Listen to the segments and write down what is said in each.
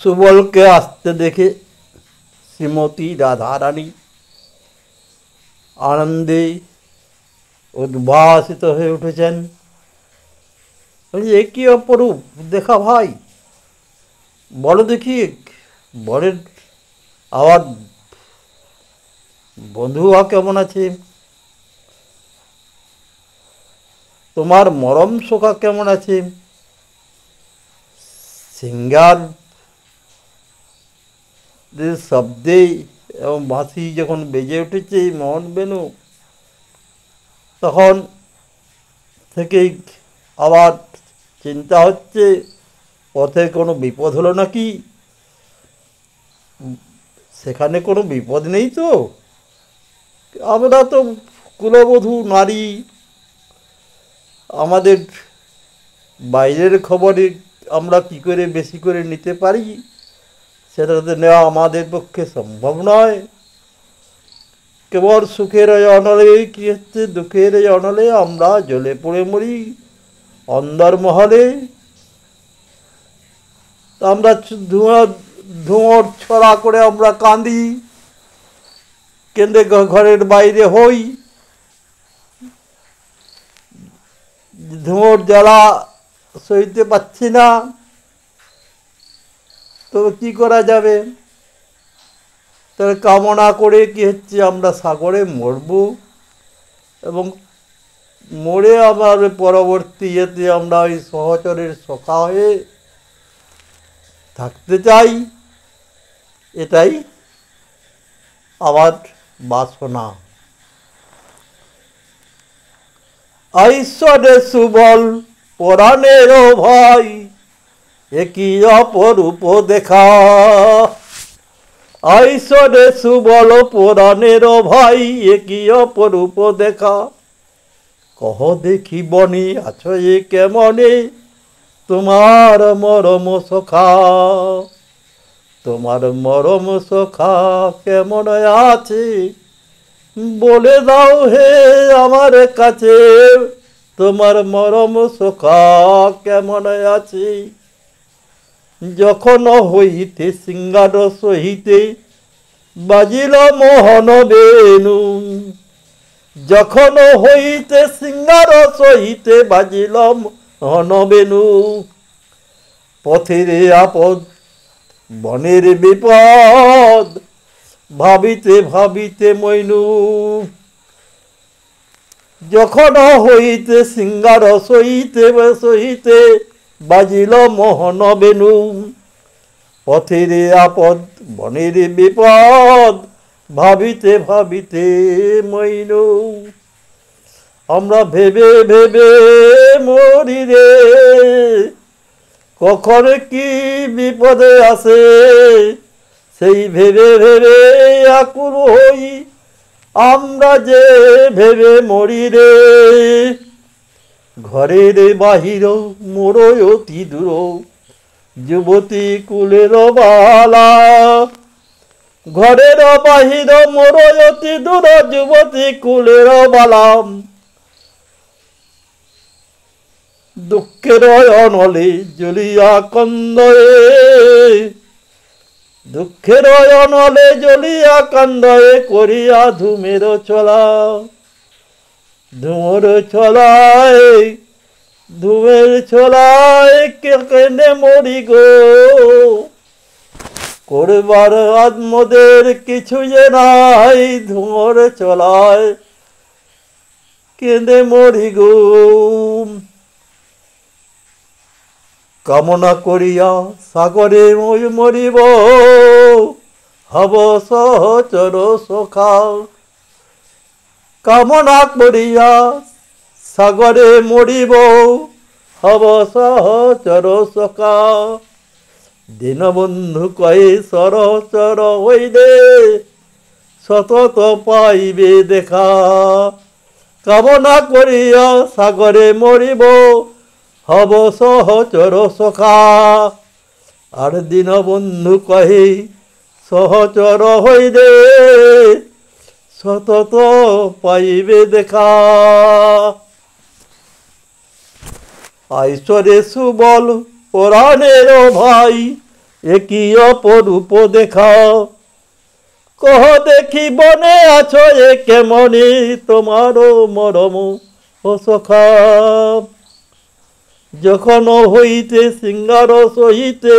সুবলকে আসতে দেখে শ্রীমতী রাধারানী আনন্দে উদ্ভাসিত হয়ে উঠেছেন। এ কি অপরূপ দেখা ভাই, বলো দেখি বরের আবার বন্ধুরা কেমন আছে, তোমার মরম শোকা কেমন আছে। সিঙ্গার শব্দে এবং বাঁশি যখন বেজে উঠেছে মোহন বেনু, তখন থেকেই আবার চিন্তা হচ্ছে পথে কোনো বিপদ হলো নাকি। সেখানে কোনো বিপদ নেই তো? আমরা তো কুলবধূ নারী, আমাদের বাইরের খবরে আমরা কী করে বেশি করে নিতে পারি, সেটা তো নেওয়া আমাদের পক্ষে সম্ভব নয়। কেবল সুখের অনলে কী হচ্ছে, দুঃখের অনলে আমরা জ্বলে পড়ে মরি অন্দরমহলে। আমরা ধোঁয়ার ছড়া করে আমরা কাঁদি, কেঁদে ঘরের বাইরে হই। ধোঁয়ার জ্বালা সইতে পাচ্ছি না, তবে কী করা যাবে। তবে কামনা করে কি হচ্ছে, আমরা সাগরে মরব এবং মরে আবার পরবর্তী ইয়েতে আমরা ওই সহচরের সখা হয়ে থাকতে চাই, এটাই আমার বাসনা। ঈশ্বরে সুবল পরাণের ভাই, একই অপরূপ দেখা। ঈশ্বরে সুবল পরাণের ভাই, একই অপরূপ দেখা। কহ দেখি বনি আছো এ কেমনে, তোমার মরম সখা। তোমার মরম সখা কেমন আছে, বলে দাও হে আমার কাছে। তোমার মরম সখা কেমন আছে। যখন হইতে সিঙ্গার সহিতে বাজিল মোহন বেনু। যখন হইতে সিঙ্গার সহিতে বাজিল মোহন বেনু। পথের আপদ বনের বিপদ, ভাবিতে ভাবিতে মইনু। যখন হইতে সিঙ্গার সহিতে সহিতে বাজিল মোহন বেনু। পথের আপদ বনের বিপদ, ভাবিতে ভাবিতে মইনু। আমরা ভেবে ভেবে মরি রে, কখন কি বিপদে আসে। সেই ভেবে ভেবে আকুল হই, আমরা যে ভেবে মরি রে। ঘরের বাহির মোর অতি দূর, যুবতী কুলের বালা। ঘরের বাহির মোর অতি দূর, যুবতী কুলের বালা। দুঃখের অনলে জ্বলিয়া কন্দয়ে, দুঃখের অনলে জ্বলিয়া কান্দয়ে করিয়া ধূমের চলা। ধূমর ছলায় ধূমের ছলায় কেঁদে মরি গো। করবার আত্মদের কিছু যে নাই, ধূমর ছলায় কেঁদে মরি গো। কামনা করিয়া সাগরে মরিব, হব সহচর সখা। কামনা করিয়া সাগরে মরিব, হব সহচর সখা। দীনবন্ধু কয়ে সরচর হইলে, সতত পাইবে দেখা। কামনা করিয়া সাগরে মরিব, হব সহচর সখা। আর দীনবন্ধু কহে সহচর হইলে, সতত পাইবে দেখা। ঈশ্বরে সুবল পরাণের ভাই, একই অপরূপ দেখাও, কহ দেখি বনে আছো এ কেমনি তোমারও মরম ও সখা। যখন হইতে সিঙ্গার সহিতে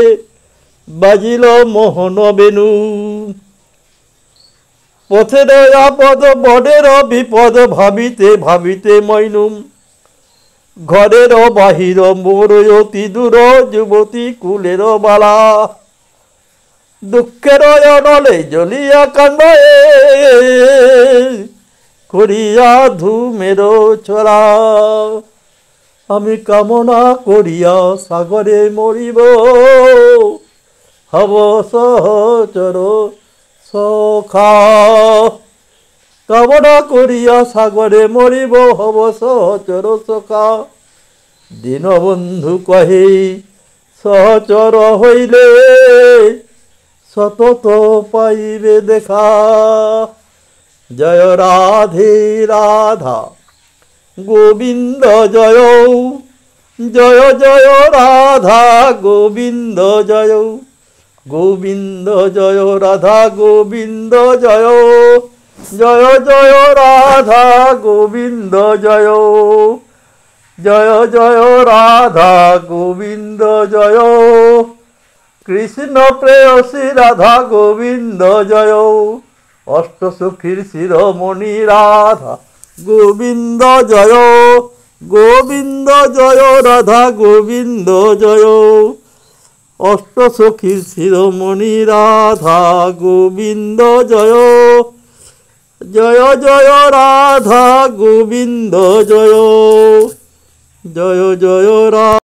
বাজিল মোহন বেনু, পথের আপদ বনের বিপদ ভাবিতে ভাবিতে মইনুম। ঘরের বাহির মোর অতি দূর যুবতী কুলের বালা, দুঃখের অনলে জ্বলিয়া কান্দ করিয়া ধূমের ছড়া। আমি কামনা করিয়া সাগরে মরিব, হব সহচর সখা। কামনা করিয়া সাগরে মরিব, হব সহচর সখা। দীনবন্ধু কহে সহচর হইলে সতত পাইবে দেখা। জয় রাধে রাধা গোবিন্দ জয়, জয় জয় রাধা গোবিন্দ জয়, গোবিন্দ জয় রাধা গোবিন্দ জয়, জয় জয় রাধা গোবিন্দ জয়, জয় জয় রাধা গোবিন্দ জয়। কৃষ্ণ প্রেয়সী রাধা গোবিন্দ জয়, অষ্টসখীর শিরোমণি রাধা গোবিন্দ জয়, গোবিন্দ জয় রাধা গোবিন্দ জয়। অষ্টসখীর শিরোমণি রাধা গোবিন্দ জয়, জয় জয় রাধা গোবিন্দ জয়, জয় জয় রাধা।